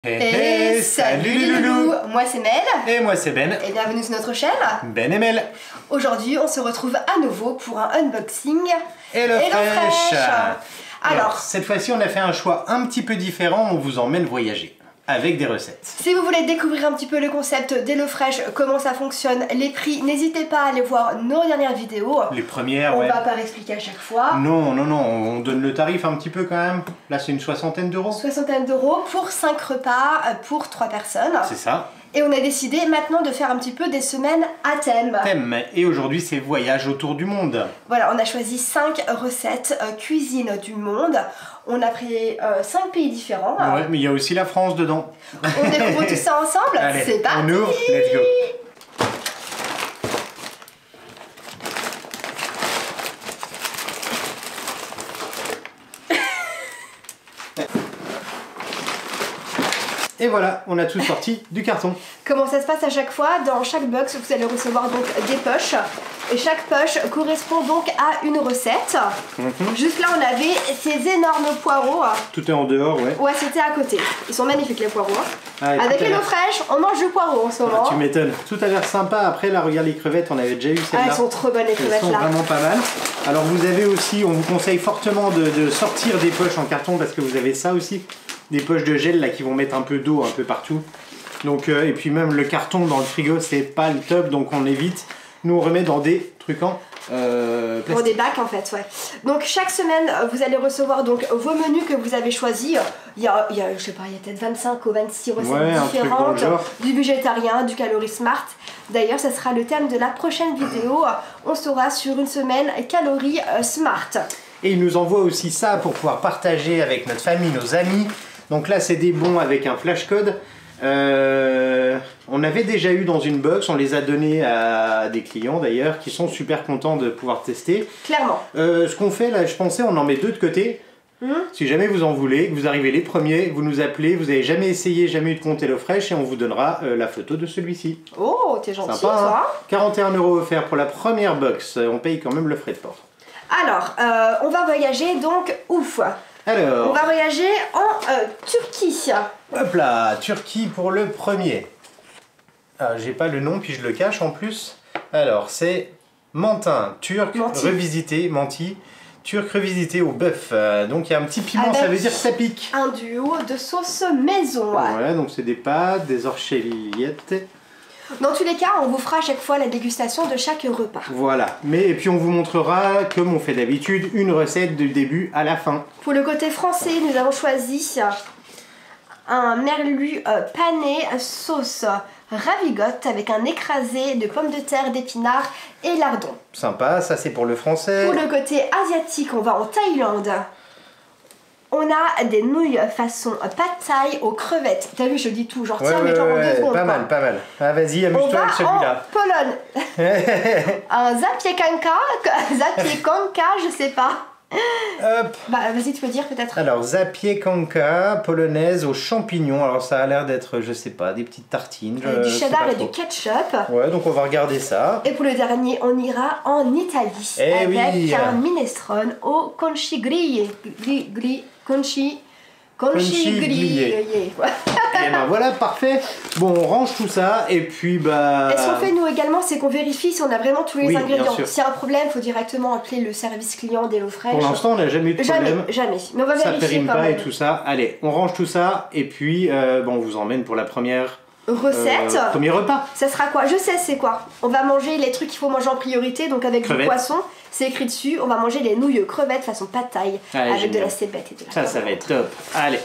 Salut les loulous. Moi c'est Mel. Et moi c'est Ben. Et bienvenue sur notre chaîne Ben et Mel. Aujourd'hui on se retrouve à nouveau pour un unboxing HelloFresh. Alors cette fois-ci on a fait un choix un petit peu différent, on vous emmène voyager avec des recettes. Si vous voulez découvrir un petit peu le concept d'HelloFresh, comment ça fonctionne, les prix, n'hésitez pas à aller voir nos dernières vidéos. Les premières, on ouais. va pas expliquer à chaque fois. Non, on donne le tarif un petit peu quand même. Là c'est une soixantaine d'euros. Soixantaine d'euros pour 5 repas pour 3 personnes. C'est ça. Et on a décidé maintenant de faire un petit peu des semaines à thème. Et aujourd'hui c'est voyage autour du monde. Voilà, on a choisi 5 recettes cuisine du monde. On a pris 5 pays différents. Ouais, mais il y a aussi la France dedans. On découvre tout ça ensemble. Allez, c'est parti. on ouvre, let's go. Et voilà, on a tout sorti du carton. Comment ça se passe à chaque fois? Dans chaque box, vous allez recevoir donc des poches. Et chaque poche correspond donc à une recette. Juste là, on avait ces énormes poireaux. Tout est en dehors, ouais. Ouais, c'était à côté. Ils sont magnifiques les poireaux. Ah, avec HelloFresh, on mange du poireau en ce moment. Ah, tu m'étonnes. Tout a l'air sympa. Après, là, regarde les crevettes, on avait déjà eu celles-là. Ah, elles sont trop bonnes les crevettes là. Elles sont vraiment pas mal. Alors, vous avez aussi, on vous conseille fortement de sortir des poches en carton parce que vous avez ça aussi. Des poches de gel là qui vont mettre un peu d'eau un peu partout. Donc, et puis même le carton dans le frigo, c'est pas le top, donc on évite. Nous, on remet dans des trucs en plastique. Pour des bacs en fait, ouais. Donc chaque semaine, vous allez recevoir donc vos menus que vous avez choisis. Il y a je sais pas, il y a peut-être 25 ou 26 recettes différentes. Du végétarien, du calorie smart. D'ailleurs, ça sera le thème de la prochaine vidéo. On sera sur une semaine calorie smart. Et ils nous envoient aussi ça pour pouvoir partager avec notre famille, nos amis. Donc là, c'est des bons avec un flash code. On avait déjà eu dans une box, on les a donnés à des clients d'ailleurs qui sont super contents de pouvoir tester. Clairement. Ce qu'on fait là, je pensais, on en met 2 de côté. Si jamais vous en voulez, que vous arrivez les premiers, vous nous appelez, vous n'avez jamais essayé, jamais eu de compte HelloFresh et on vous donnera la photo de celui-ci. Oh, t'es gentil, sympa, toi. Hein, 41 € offerts pour la première box, on paye quand même le frais de port. Alors, on va voyager donc ouf. Alors, on va voyager en Turquie. Hop là, Turquie pour le premier. J'ai pas le nom, puis je le cache en plus. Alors, c'est Mantin, turc revisité, menti, turc revisité au bœuf. Donc il y a un petit piment, ça veut dire que ça pique. Un duo de sauce maison. Ouais, donc c'est des pâtes, des orchelettes. Dans tous les cas, on vous fera à chaque fois la dégustation de chaque repas. Voilà, et puis on vous montrera, comme on fait d'habitude, une recette du début à la fin. Pour le côté français, nous avons choisi un merlu pané sauce ravigote avec un écrasé de pommes de terre, d'épinards et lardons. Sympa, ça c'est pour le français. Pour le côté asiatique, on va en Thaïlande. On a des nouilles façon pad thai aux crevettes. T'as vu, je dis tout, genre tiens, mais genre en 2 secondes. Pas mal, pas mal. Ah, vas-y, amuse-toi avec celui-là. On va en Pologne. Un zapiekanka, je sais pas. Hop. Bah vas-y, tu peux dire peut-être. Alors, zapiekanka, polonaise aux champignons. Alors ça a l'air d'être, je sais pas, des petites tartines. Du cheddar et du ketchup. Ouais, donc on va regarder ça. Et pour le dernier, on ira en Italie. Avec un minestrone au conchi grillé. Conchi grillé. Et ben voilà, parfait. Bon, on range tout ça et puis bah... Et ce qu'on fait nous également, c'est qu'on vérifie si on a vraiment tous les ingrédients. S'il y a un problème, il faut directement appeler le service client d'HelloFresh. Pour l'instant, on n'a jamais eu de problème. Jamais. Mais on va vérifier. Ça périme quand pas même. Et tout ça. Allez, on range tout ça et puis bon, on vous emmène pour la première... recette. Premier repas. Ça sera quoi? Je sais c'est quoi. On va manger les trucs qu'il faut manger en priorité, donc avec du poisson, c'est écrit dessus. On va manger les nouilles crevettes façon pad thai avec de la cébette et de la ça va être top. Allez.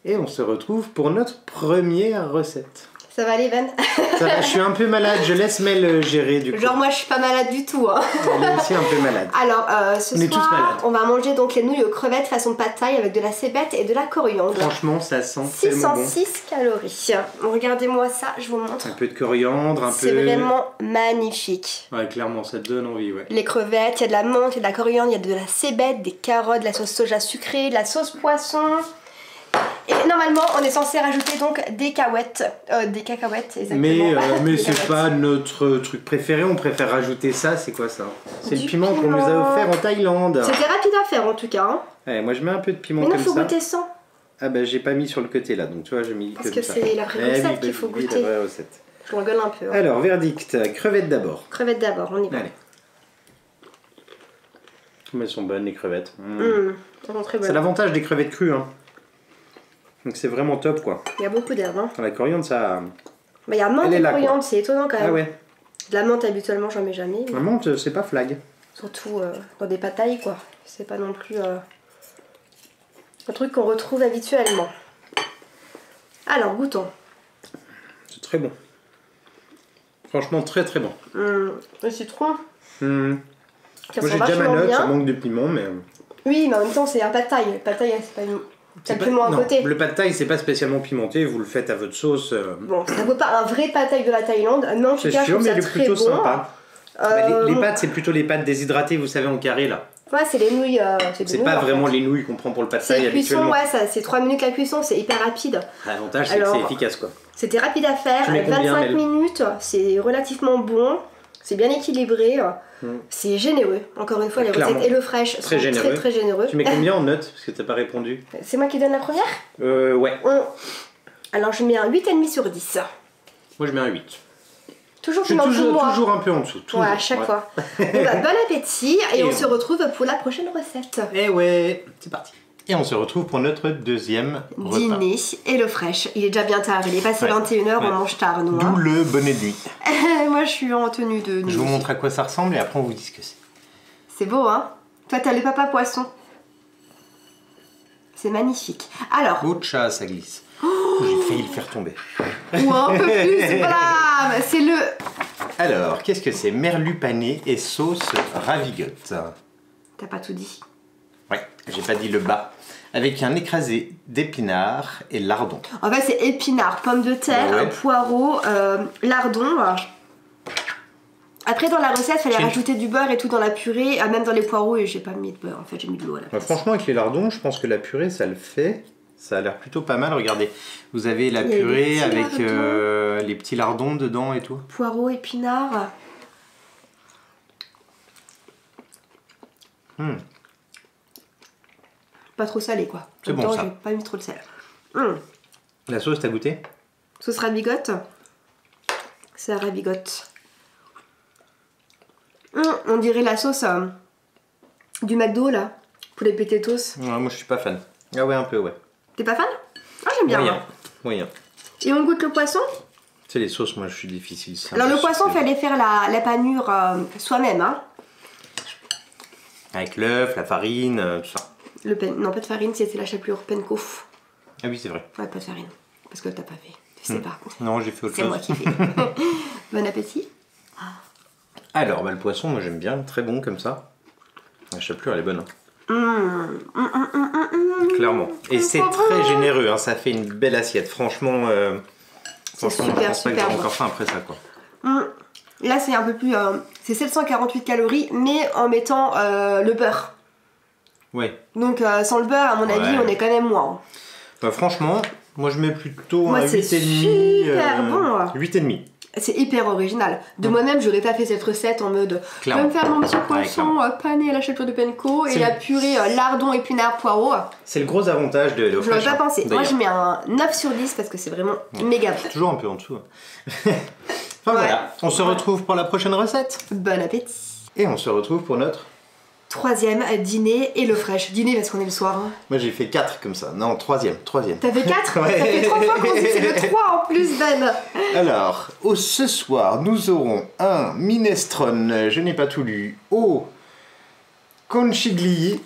Et on se retrouve pour notre première recette. Ça va aller, Ben? Ça va, je suis un peu malade, je laisse Mel gérer du coup. Genre moi je suis pas malade du tout. Hein. Elle est aussi un peu malade. Alors ce soir, on va manger donc les nouilles crevettes façon pad thai avec de la cébette et de la coriandre. Franchement, ça sent tellement bon. 606 calories. Regardez-moi ça, je vous montre. Un peu de coriandre, un peu... C'est vraiment magnifique. Ouais, clairement, ça te donne envie, ouais. Les crevettes, il y a de la menthe, il y a de la coriandre, il y a de la cébette, des carottes, de la sauce soja sucrée, de la sauce poisson. Et normalement, on est censé rajouter donc des cacahuètes, exactement. Mais c'est pas notre truc préféré, on préfère rajouter ça. C'est quoi ça? C'est le piment qu'on nous a offert en Thaïlande. C'était rapide à faire en tout cas. Hein. Ouais, moi je mets un peu de piment mais non, comme ça. Mais non, faut goûter sans. Ah bah j'ai pas mis sur le côté là, donc tu vois, j'ai mis parce que c'est la vraie recette qu'il faut goûter. La vraie recette. Je m'engueule un peu. Hein. Alors, verdict, crevettes d'abord. Crevettes d'abord, on y va. Allez. Mais elles sont bonnes les crevettes. Elles sont très bonnes. C'est l'avantage des crevettes crues. Hein. Donc c'est vraiment top quoi. Il y a beaucoup d'herbes. Hein. La coriandre ça... Bah, il y a menthe et coriandre, c'est étonnant quand même. Ah ouais. De la menthe habituellement j'en mets jamais. La menthe c'est pas flag. Surtout dans des pâtailles quoi. C'est pas non plus un truc qu'on retrouve habituellement. Alors goûtons. C'est très bon. Franchement très très bon. Le citron. Moi j'ai déjà ma note, ça manque de piment mais... Oui mais en même temps c'est un pad thai. Le pad thai c'est pas une... T'as le piment à côté. Le pad thai c'est pas spécialement pimenté, vous le faites à votre sauce. Bon, ça vaut pas un vrai pad thai de la Thaïlande, mais en tout cas je trouve ça très bon. Sympa. Les pâtes c'est plutôt les pâtes déshydratées, vous savez en carré là. Ouais c'est les nouilles. C'est pas vraiment les nouilles qu'on prend pour le pad thai habituellement. Ouais, c'est 3 minutes la cuisson, c'est hyper rapide. L'avantage c'est que c'est efficace quoi. C'était rapide à faire, 25 minutes, c'est relativement bon, c'est bien équilibré. C'est généreux, encore une fois les recettes HelloFresh sont très généreux. Tu mets combien en notes? Parce que t'as pas répondu. C'est moi qui donne la première? Ouais. Alors je mets un 8,5 sur 10. Moi je mets un 8. Toujours toujours un peu en dessous. Toujours. Ouais, à chaque fois. Bon, bon appétit et on se retrouve pour la prochaine recette. Eh ouais, c'est parti. Et on se retrouve pour notre deuxième dîner HelloFresh. Il est déjà bien tard, il est passé 21h, on mange tard nous. D'où le bonnet de nuit. Moi je suis en tenue de nuit. Je vous montre à quoi ça ressemble et après on vous dit ce que c'est. C'est beau hein. Toi t'as le papa poisson. C'est magnifique. Alors. Beau chat, ça glisse. J'ai failli le faire tomber. Ou un peu plus, voilà. C'est le... Alors, qu'est-ce que c'est? Merlu pané et sauce ravigote. T'as pas tout dit. Ouais, j'ai pas dit le bas. Avec un écrasé d'épinards et lardons. En fait, c'est épinards, pommes de terre, poireaux, lardons. Après, dans la recette, il fallait rajouter du beurre et tout dans la purée, même dans les poireaux, et j'ai pas mis de beurre, en fait, j'ai mis de l'eau à la place. Franchement, avec les lardons, je pense que la purée, ça le fait. Ça a l'air plutôt pas mal. Regardez, vous avez la purée avec les petits lardons dedans et tout. Poireaux, épinards. Pas trop salé, quoi. C'est bon, ça. J'ai pas mis trop de sel. La sauce, t'as goûté? Sauce ravigote. C'est la ravigote. On dirait la sauce du McDo, là, pour les potatoes. Ouais, moi, je suis pas fan. Ah ouais, un peu, ouais. T'es pas fan? Ah, j'aime bien. Moyen. Et on goûte le poisson? C'est les sauces, moi, je suis difficile. Alors, le poisson, fallait faire la panure soi-même, hein. Avec l'œuf, la farine, tout ça. Non, pas de farine, c'était la chapelure Penco. Ah oui, c'est vrai. Ouais, pas de farine. Parce que t'as pas fait. Tu sais pas. Non, j'ai fait autre chose. C'est moi qui fais. Bon appétit. Alors, bah, le poisson, moi, j'aime bien. Très bon comme ça. La chapelure, elle est bonne. Clairement. Et c'est très généreux. Hein. Ça fait une belle assiette. Franchement, c'est je pense pas que j'aurai encore faim après ça, quoi. Là, c'est un peu plus... c'est 748 calories, mais en mettant le beurre. Ouais. Donc, sans le beurre, à mon avis, on est quand même moins. Bah, franchement, moi, je mets plutôt un 8,5. C'est super bon. 8,5. C'est hyper original. De moi-même, j'aurais pas fait cette recette en mode je vais me faire mon petit poisson pané à la chapelure de Penco et la purée lardon, épinards, poireaux. C'est le gros avantage de HelloFresh. Je l'aurais pas pensé. Moi, je mets un 9 sur 10 parce que c'est vraiment méga bon. Toujours un peu en dessous. Voilà, on se retrouve pour la prochaine recette. Bon appétit. Et on se retrouve pour notre troisième dîner HelloFresh. Dîner parce qu'on est le soir. Hein. Moi j'ai fait 4 comme ça. Non, troisième. T'as fait 4? Ouais. Ça fait 3 fois qu'on dit c'est le 3 en plus, Ben. Alors, ce soir, nous aurons un minestrone, je n'ai pas tout lu, au concigli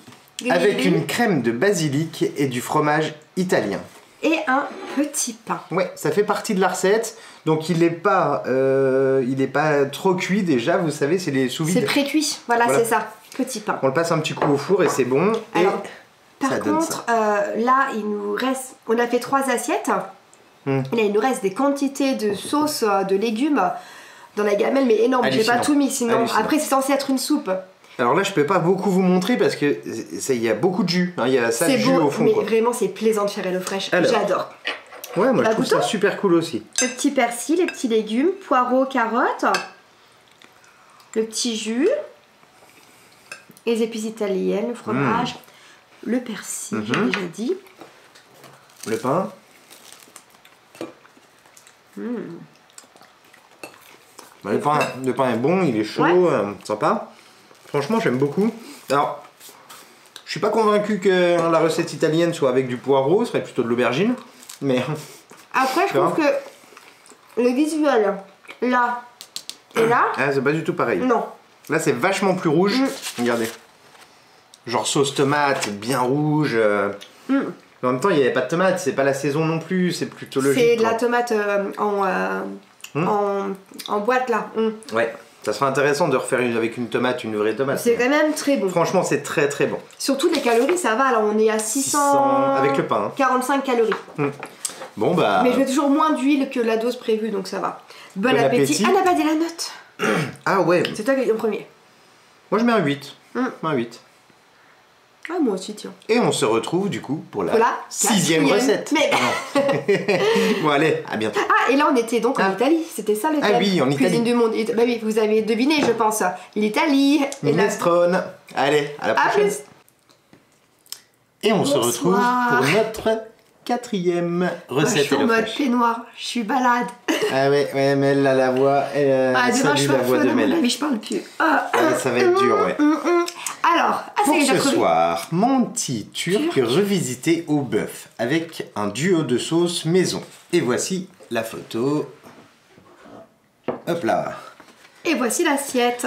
avec une crème de basilic et du fromage italien. Et un petit pain. Ouais, ça fait partie de la recette. Donc il n'est pas trop cuit déjà, vous savez, c'est les sous-vide. C'est pré-cuit, voilà. C'est ça. Petit pain. On le passe un petit coup au four et c'est bon. Alors, par contre, là, il nous reste... On a fait 3 assiettes. Là, il nous reste des quantités de sauce, de légumes dans la gamelle, mais énorme. J'ai pas tout mis, sinon... Après, c'est censé être une soupe. Alors là, je peux pas beaucoup vous montrer parce que il y a beaucoup de jus. Il y a ça de jus au fond. Mais vraiment, c'est plaisant de faire HelloFresh. J'adore. Ouais, moi je trouve ça super cool aussi. Le petit persil, les petits légumes, poireaux, carottes, le petit jus, les épices italiennes, le fromage, le persil, j'ai déjà dit. le pain. Bah, le pain est bon, il est chaud, sympa. Franchement, j'aime beaucoup. Alors, je suis pas convaincu que la recette italienne soit avec du poireau, ce serait plutôt de l'aubergine. Mais après, je trouve que le visuel, là et là... Ah, c'est pas du tout pareil. Non. Là, c'est vachement plus rouge. Regardez. Genre sauce tomate, bien rouge. Mais en même temps, il n'y avait pas de tomate, c'est pas la saison non plus, c'est plutôt logique. C'est de la tomate en boîte là. Ouais, ça serait intéressant de refaire avec une tomate, une vraie tomate. C'est quand même très bon. Franchement, c'est très très bon. Surtout les calories, ça va, là on est à 600... avec le pain. 45 calories. Bon bah... Mais je mets toujours moins d'huile que la dose prévue, donc ça va. Bon appétit. Ah, n'a pas dit la note. Ah ouais. C'est toi qui es le premier. Moi je mets un 8. Un 8. Ah, moi aussi, tiens. Et on se retrouve du coup pour la 6e recette. Mais... Bon allez, à bientôt. Ah, et là on était donc en Italie, c'était ça le thème. Ah oui, en Italie. Cuisine du monde. Bah oui, vous avez deviné, je pense. L'Italie. Minestrone. Allez, à la prochaine. Plus. Et on se retrouve pour notre 4e recette. Je suis en mode peignoir, je suis balade. Ah ouais, mais elle a la voix, salue la voix de Mel. Mais je parle plus. Ça va être dur, ouais. Alors, pour ce soir, mon petit turc revisité au bœuf avec un duo de sauces maison. Et voici la photo. Hop là. Et voici l'assiette.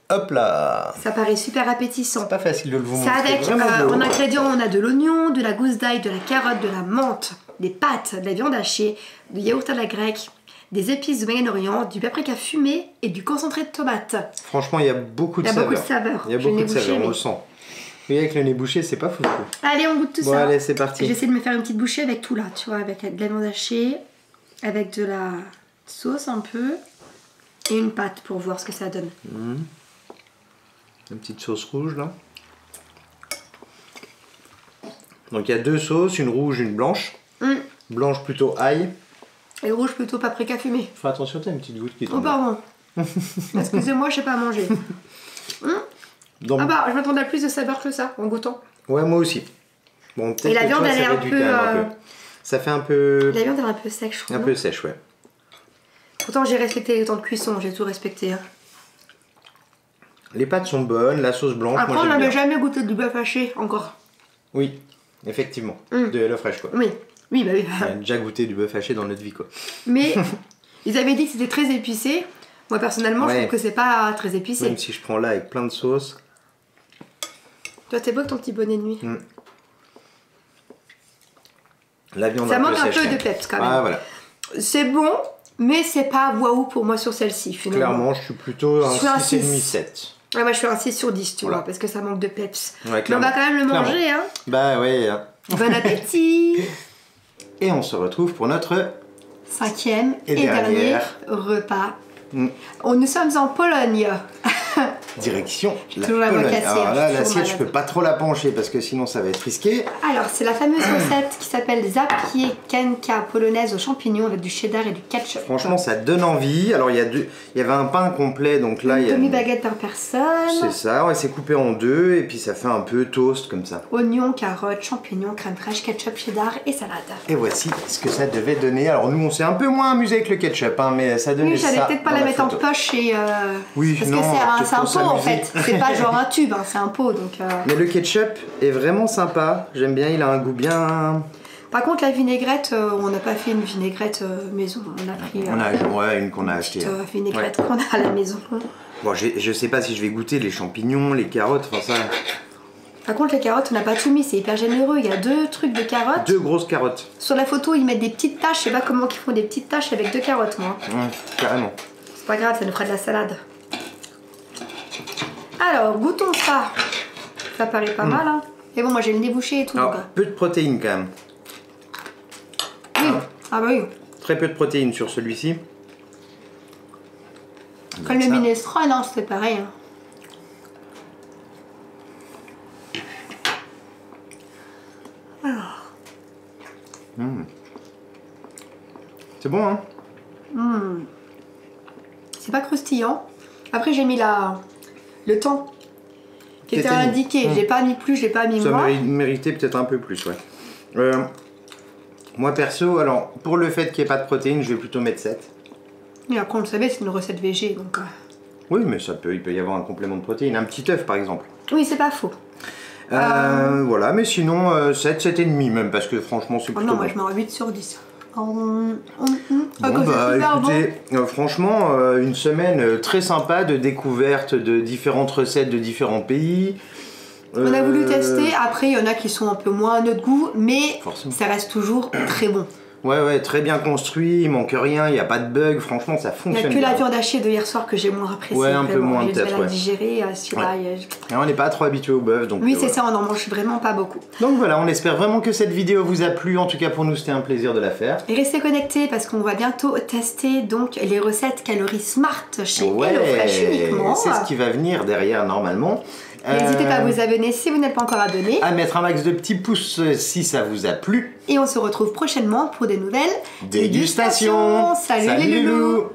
Hop là. Ça paraît super appétissant. C'est pas facile de le vous montrer. C'est avec, en ingrédients, on a de l'oignon, de la gousse d'ail, de la carotte, de la menthe, des pâtes, de la viande hachée, du yaourt à la grecque, des épices de Moyen-Orient, du paprika fumé et du concentré de tomate. Franchement, il y a beaucoup de saveurs. Il y a beaucoup de saveurs, on le sent. Et avec le nez bouché, c'est pas fou. Allez, on goûte tout ça. Bon, allez, c'est parti. J'essaie de me faire une petite bouchée avec tout là, tu vois, avec de la viande hachée, avec de la sauce un peu, et une pâte pour voir ce que ça donne. Une petite sauce rouge là. Donc il y a 2 sauces, une rouge, une blanche. Blanche plutôt ail. Et rouge plutôt paprika fumé. Fais attention, t'as une petite goutte qui tombe. Oh pardon. Excusez-moi, je sais pas manger. Donc... Ah bah, je m'attendais à plus de saveur que ça en goûtant. Ouais, moi aussi. Bon, et la viande, elle est un peu... Ça fait un peu... La viande, elle est un peu sec, je trouve. Un peu sèche, ouais. Pourtant, j'ai respecté les temps de cuisson, j'ai tout respecté. Les pâtes sont bonnes, la sauce blanche. Après, on n'avait jamais goûté du bœuf haché encore. Oui, effectivement. De l'œuf fraîche, quoi. Oui, oui, bah oui. On a déjà goûté du bœuf haché dans notre vie, quoi. Mais ils avaient dit que c'était très épicé. Moi, personnellement, je trouve que c'est pas très épicé. Même si je prends là avec plein de sauce. Toi, t'es beau avec ton petit bonnet de nuit. La viande ça manque un sèche, peu de peps quand même. Ah, voilà. C'est bon, mais c'est pas waouh pour moi sur celle-ci, finalement. Clairement, je suis plutôt un 6,5-7. Ouais, moi je suis un 6 sur 10, tu vois, parce que ça manque de peps. Ouais, mais on va quand même le manger, hein. Bah ouais. Bon appétit. Et on se retrouve pour notre 5e et dernier repas. Nous sommes en Pologne. Direction la toujours Pologne. Cassée, alors là, l'assiette, je peux pas trop la pencher parce que sinon ça va être risqué. Alors, c'est la fameuse recette qui s'appelle zapiekanka polonaise aux champignons avec du cheddar et du ketchup. Franchement, ça donne envie. Alors, il y avait un pain complet, donc là, il y a... demi-baguette par personne. C'est ça, ouais, c'est coupé en 2 et puis ça fait un peu toast comme ça. Oignons, carottes, champignons, crème fraîche, ketchup, cheddar et salade. Et voici ce que ça devait donner. Alors, nous, on s'est un peu moins amusé avec le ketchup, hein, mais ça donnait ça. Oui, j'allais peut-être pas la mettre en poche et... Oui, parce non, que c'est un pot en fait. C'est pas genre un tube, hein, c'est un pot donc. Mais le ketchup est vraiment sympa. J'aime bien, il a un goût bien. Par contre, la vinaigrette, on n'a pas fait une vinaigrette maison. On a pris. Une qu'on a achetée. Vinaigrette qu'on a à la maison. Bon, je sais pas si je vais goûter les champignons, les carottes, enfin ça. Par contre, les carottes, on n'a pas tout mis, c'est hyper généreux. Il y a 2 trucs de carottes. 2 grosses carottes. Sur la photo, ils mettent des petites taches. Je sais pas comment ils font des petites taches avec 2 carottes, moi. Carrément. C'est pas grave, ça nous fera de la salade. Alors, goûtons ça. Ça paraît pas mal, hein. Et bon, moi j'ai le nez bouché et tout. Alors, donc. peu de protéines quand même. Oui, ah bah oui. Très peu de protéines sur celui-ci. Comme le minestrone, hein, c'était pareil. Hein. Alors. C'est bon, hein. C'est pas croustillant. Après, j'ai mis le temps qui était indiqué. J'ai pas mis plus, j'ai pas mis moins. Ça méritait peut-être un peu plus, ouais. Moi perso, alors pour le fait qu'il n'y ait pas de protéines, je vais plutôt mettre 7. Et après on le savait, c'est une recette végé donc... Oui, mais il peut y avoir un complément de protéines, un petit œuf par exemple. Oui, c'est pas faux. Voilà, mais sinon 7, 7,5 même, parce que franchement c'est plutôt non, bon. moi je mets un 8 sur 10. Bon bah écoutez, franchement une semaine très sympa de découverte de différentes recettes de différents pays. On a voulu tester, après il y en a qui sont un peu moins à notre goût, mais ça reste toujours très bon. Ouais, très bien construit, il manque rien, il n'y a pas de bug, franchement ça fonctionne. Il n'y a que la viande hachée de hier soir que j'ai moins appréciée. Ouais, un peu moins peut-être. J'ai digérer, on n'est pas trop habitué au bœuf, donc. Oui, c'est ça, on en mange vraiment pas beaucoup. Donc voilà, on espère vraiment que cette vidéo vous a plu, en tout cas pour nous c'était un plaisir de la faire. Et restez connectés parce qu'on va bientôt tester donc les recettes calories smart chez HelloFresh uniquement. C'est ce qui va venir derrière normalement. N'hésitez pas à vous abonner si vous n'êtes pas encore abonné. À mettre un max de petits pouces si ça vous a plu. Et on se retrouve prochainement pour des nouvelles dégustations. Salut les loulous.